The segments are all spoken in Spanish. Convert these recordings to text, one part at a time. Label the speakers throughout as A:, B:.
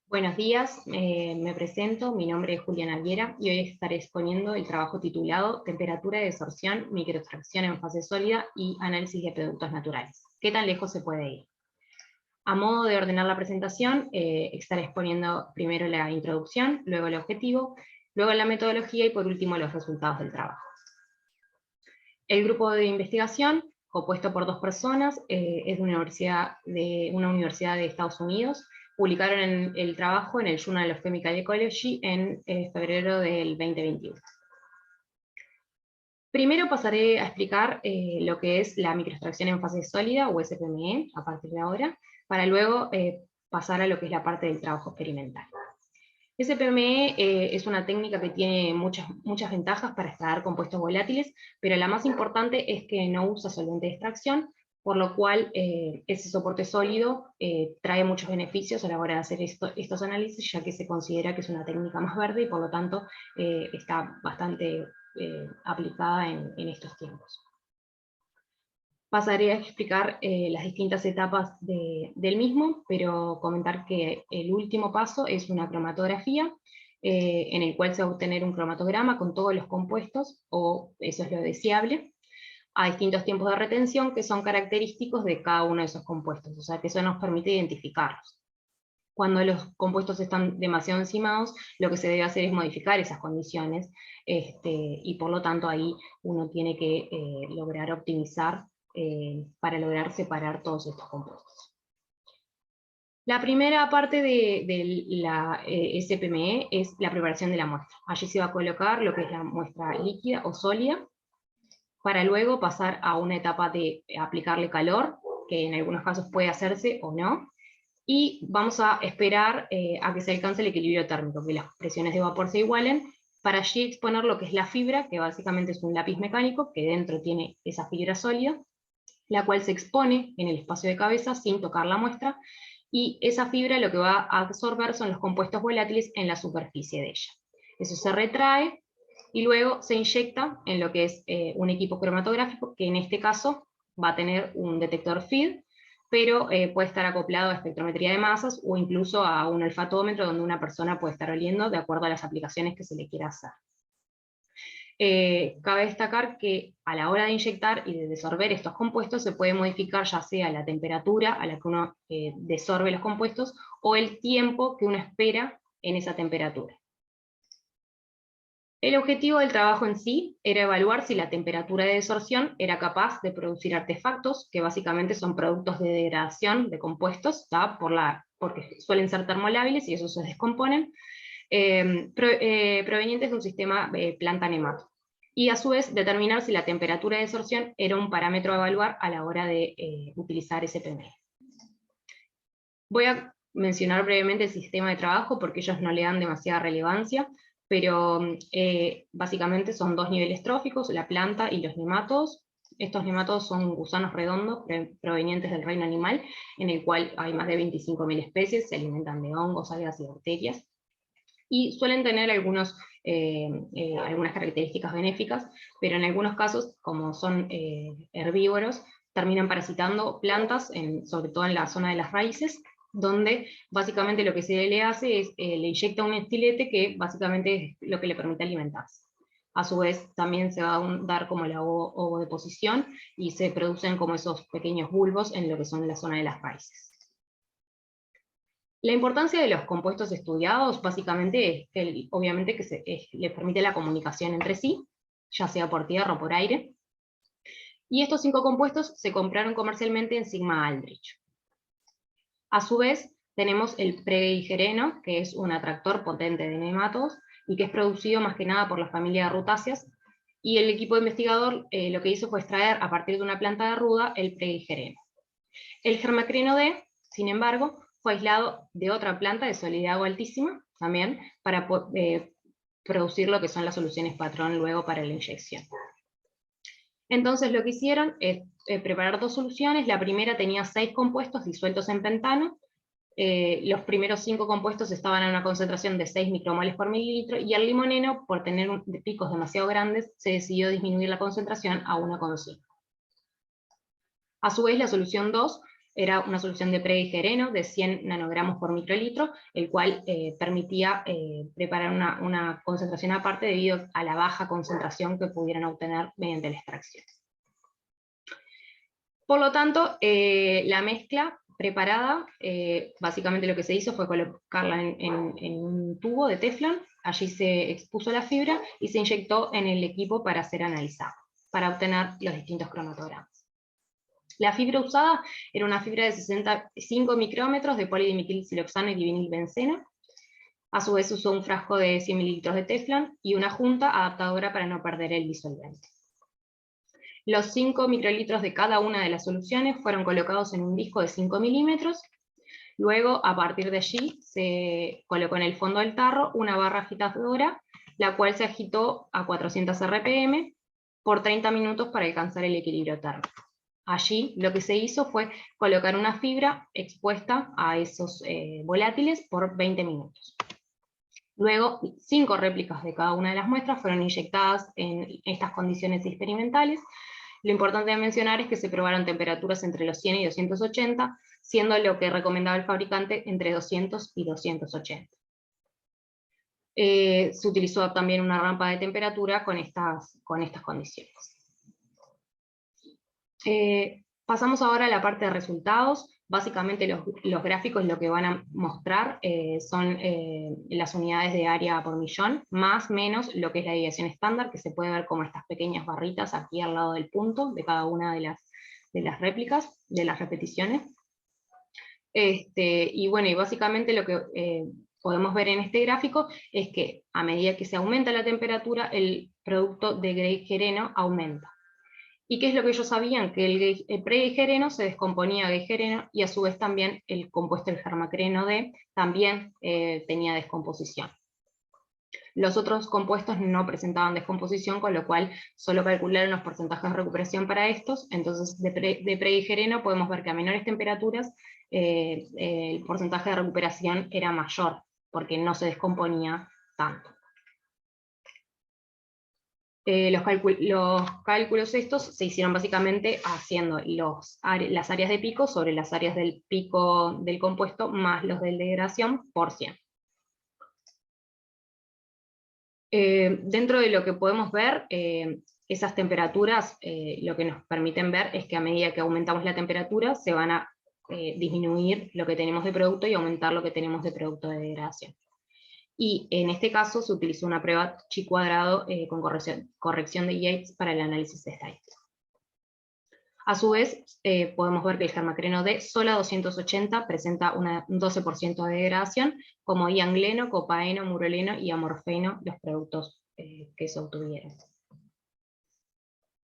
A: Buenos días, me presento, mi nombre es Juliana Alguera y hoy estaré exponiendo el trabajo titulado Temperatura de desorción, microextracción en fase sólida y análisis de productos naturales. ¿Qué tan lejos se puede ir? A modo de ordenar la presentación, estaré exponiendo primero la introducción, luego el objetivo, luego la metodología y por último los resultados del trabajo. El grupo de investigación, compuesto por 2 personas, es de una universidad de Estados Unidos. Publicaron el trabajo en el Journal of Chemical Ecology en febrero del 2021. Primero pasaré a explicar lo que es la microextracción en fase sólida, o SPME, a partir de ahora, para luego pasar a lo que es la parte del trabajo experimental. SPME es una técnica que tiene muchas ventajas para extraer compuestos volátiles, pero la más importante es que no usa solvente de extracción, por lo cual ese soporte sólido trae muchos beneficios a la hora de hacer estos análisis, ya que se considera que es una técnica más verde y por lo tanto está bastante aplicada en estos tiempos. Pasaré a explicar las distintas etapas del mismo, pero comentar que el último paso es una cromatografía, en el cual se va a obtener un cromatograma con todos los compuestos, o eso es lo deseable, a distintos tiempos de retención que son característicos de cada uno de esos compuestos, o sea que eso nos permite identificarlos. Cuando los compuestos están demasiado encimados, lo que se debe hacer es modificar esas condiciones, y por lo tanto ahí uno tiene que lograr optimizar para lograr separar todos estos compuestos. La primera parte de la SPME es la preparación de la muestra. Allí se va a colocar lo que es la muestra líquida o sólida, para luego pasar a una etapa de aplicarle calor, que en algunos casos puede hacerse o no, y vamos a esperar a que se alcance el equilibrio térmico, que las presiones de vapor se igualen, para allí exponer lo que es la fibra, que básicamente es un lápiz mecánico, que dentro tiene esa fibra sólida, la cual se expone en el espacio de cabeza sin tocar la muestra, y esa fibra lo que va a absorber son los compuestos volátiles en la superficie de ella. Eso se retrae y luego se inyecta en lo que es un equipo cromatográfico, que en este caso va a tener un detector FID, pero puede estar acoplado a espectrometría de masas o incluso a un olfatómetro donde una persona puede estar oliendo de acuerdo a las aplicaciones que se le quiera hacer. Cabe destacar que a la hora de inyectar y de desorber estos compuestos se puede modificar ya sea la temperatura a la que uno desorbe los compuestos o el tiempo que uno espera en esa temperatura. El objetivo del trabajo en sí era evaluar si la temperatura de desorción era capaz de producir artefactos, que básicamente son productos de degradación de compuestos, porque suelen ser termolábiles y esos se descomponen, provenientes de un sistema planta-nemato. Y a su vez determinar si la temperatura de desorción era un parámetro a evaluar a la hora de utilizar SPME. Voy a mencionar brevemente el sistema de trabajo porque ellos no le dan demasiada relevancia, pero básicamente son 2 niveles tróficos, la planta y los nematodos. Estos nematodos son gusanos redondos provenientes del reino animal, en el cual hay más de 25.000 especies, se alimentan de hongos, algas y bacterias, y suelen tener algunas características benéficas, pero en algunos casos, como son herbívoros, terminan parasitando plantas, sobre todo en la zona de las raíces, donde básicamente lo que se le hace es, le inyecta un estilete que básicamente es lo que le permite alimentarse. A su vez también se va a dar como la ovodeposición y se producen como esos pequeños bulbos en lo que son la zona de las raíces. La importancia de los compuestos estudiados básicamente es que obviamente les permite la comunicación entre sí, ya sea por tierra o por aire, y estos 5 compuestos se compraron comercialmente en Sigma Aldrich. A su vez, tenemos el pregligereno, que es un atractor potente de nematodos, y que es producido más que nada por la familia de rutáceas, y el equipo investigador lo que hizo fue extraer a partir de una planta de ruda el pregligereno. El germacrino D, sin embargo, fue aislado de otra planta de solidago altísima, también, para producir lo que son las soluciones patrón luego para la inyección. Entonces lo que hicieron es preparar 2 soluciones. La primera tenía 6 compuestos disueltos en pentano. Los primeros 5 compuestos estaban a una concentración de 6 micromoles por mililitro, y el limoneno, por tener picos demasiado grandes, se decidió disminuir la concentración a 1,5. A su vez, la solución 2 era una solución de pregereno de 100 nanogramos por microlitro, el cual permitía preparar una concentración aparte debido a la baja concentración que pudieran obtener mediante la extracción. Por lo tanto, la mezcla preparada, básicamente lo que se hizo fue colocarla en un tubo de teflón, allí se expuso la fibra y se inyectó en el equipo para ser analizado, para obtener los distintos cromatogramas. La fibra usada era una fibra de 65 micrómetros de polidimetilsiloxano y divinilbenceno. A su vez usó un frasco de 100 mililitros de teflón y una junta adaptadora para no perder el disolvente. Los 5 microlitros de cada una de las soluciones fueron colocados en un disco de 5 milímetros. Luego, a partir de allí, se colocó en el fondo del tarro una barra agitadora, la cual se agitó a 400 RPM por 30 minutos para alcanzar el equilibrio térmico. Allí lo que se hizo fue colocar una fibra expuesta a esos volátiles por 20 minutos. Luego, 5 réplicas de cada una de las muestras fueron inyectadas en estas condiciones experimentales. Lo importante de mencionar es que se probaron temperaturas entre los 100 y 280, siendo lo que recomendaba el fabricante entre 200 y 280. Se utilizó también una rampa de temperatura con estas condiciones. Pasamos ahora a la parte de resultados. Básicamente los gráficos lo que van a mostrar son las unidades de área por millón, más menos lo que es la deviación estándar, que se puede ver como estas pequeñas barritas aquí al lado del punto de cada una de las réplicas, de las repeticiones. Y bueno, y básicamente lo que podemos ver en este gráfico es que a medida que se aumenta la temperatura, el producto de greigereno aumenta. ¿Y qué es lo que ellos sabían? Que el pregereno se descomponía a geigereno y a su vez también el compuesto del germacreno D también tenía descomposición. Los otros compuestos no presentaban descomposición, con lo cual solo calcularon los porcentajes de recuperación para estos. Entonces de pregereno podemos ver que a menores temperaturas el porcentaje de recuperación era mayor, porque no se descomponía tanto. Los cálculos estos se hicieron básicamente haciendo las áreas de pico sobre las áreas del pico del compuesto más los de degradación por 100. Dentro de lo que podemos ver, esas temperaturas lo que nos permiten ver es que a medida que aumentamos la temperatura se van a disminuir lo que tenemos de producto y aumentar lo que tenemos de producto de degradación. Y en este caso se utilizó una prueba chi cuadrado con corrección de Yates para el análisis estadístico. A su vez, podemos ver que el germacreno D solo a 280 presenta un 12% de degradación, como iangleno, copaeno, muroleno y amorfeno, los productos que se obtuvieron.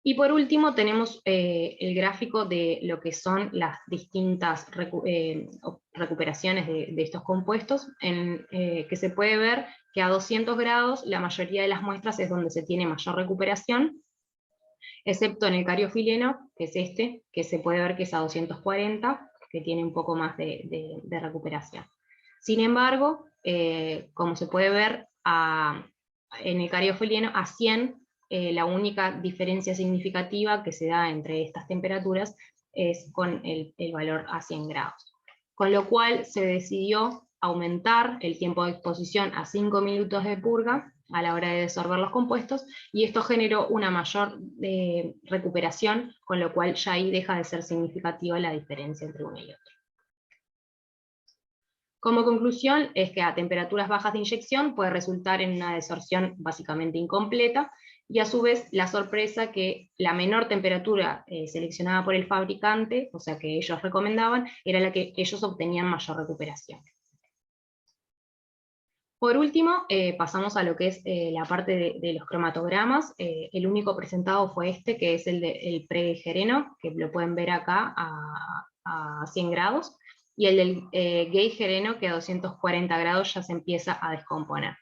A: Y por último tenemos el gráfico de lo que son las distintas recuperaciones de estos compuestos, que se puede ver que a 200 grados la mayoría de las muestras es donde se tiene mayor recuperación, excepto en el cariofileno, que es este, que se puede ver que es a 240, que tiene un poco más de recuperación. Sin embargo, como se puede ver, en el cariofileno a 100, la única diferencia significativa que se da entre estas temperaturas es con el valor a 100 grados. Con lo cual se decidió aumentar el tiempo de exposición a 5 minutos de purga a la hora de desorber los compuestos, y esto generó una mayor recuperación, con lo cual ya ahí deja de ser significativa la diferencia entre uno y otro. Como conclusión es que a temperaturas bajas de inyección puede resultar en una desorción básicamente incompleta, y a su vez la sorpresa que la menor temperatura seleccionada por el fabricante, o sea que ellos recomendaban, era la que ellos obtenían mayor recuperación. Por último, pasamos a lo que es la parte de los cromatogramas. El único presentado fue este, que es el pregereno, que lo pueden ver acá a 100 grados, y el del geigereno, que a 240 grados ya se empieza a descomponer.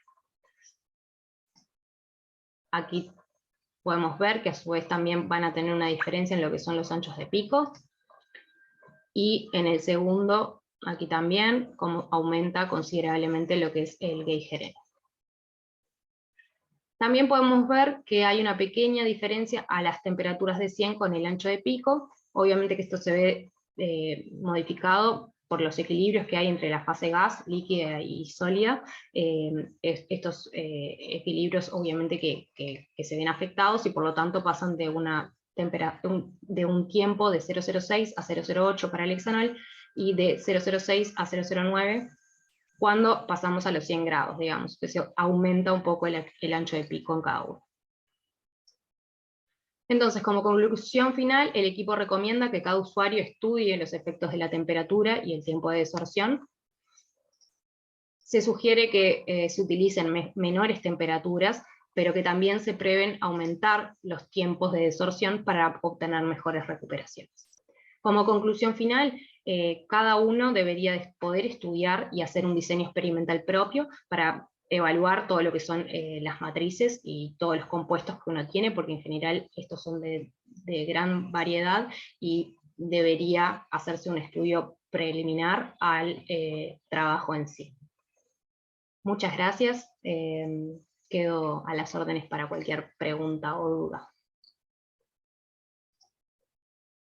A: Aquí podemos ver que a su vez también van a tener una diferencia en lo que son los anchos de pico, y en el segundo, aquí también, como aumenta considerablemente lo que es el geigereno. También podemos ver que hay una pequeña diferencia a las temperaturas de 100 con el ancho de pico. Obviamente que esto se ve modificado por los equilibrios que hay entre la fase gas, líquida y sólida. Estos equilibrios obviamente que se ven afectados y por lo tanto pasan de un tiempo de 0,06 a 0,08 para el hexanal y de 0,06 a 0,09 cuando pasamos a los 100 grados, digamos, que se aumenta un poco el ancho de pico en cada uno. Entonces, como conclusión final, el equipo recomienda que cada usuario estudie los efectos de la temperatura y el tiempo de desorción. Se sugiere que se utilicen menores temperaturas, pero que también se prevén aumentar los tiempos de desorción para obtener mejores recuperaciones. Como conclusión final, cada uno debería poder estudiar y hacer un diseño experimental propio para evaluar todo lo que son las matrices y todos los compuestos que uno tiene, porque en general estos son de gran variedad y debería hacerse un estudio preliminar al trabajo en sí. Muchas gracias, quedo a las órdenes para cualquier pregunta o duda.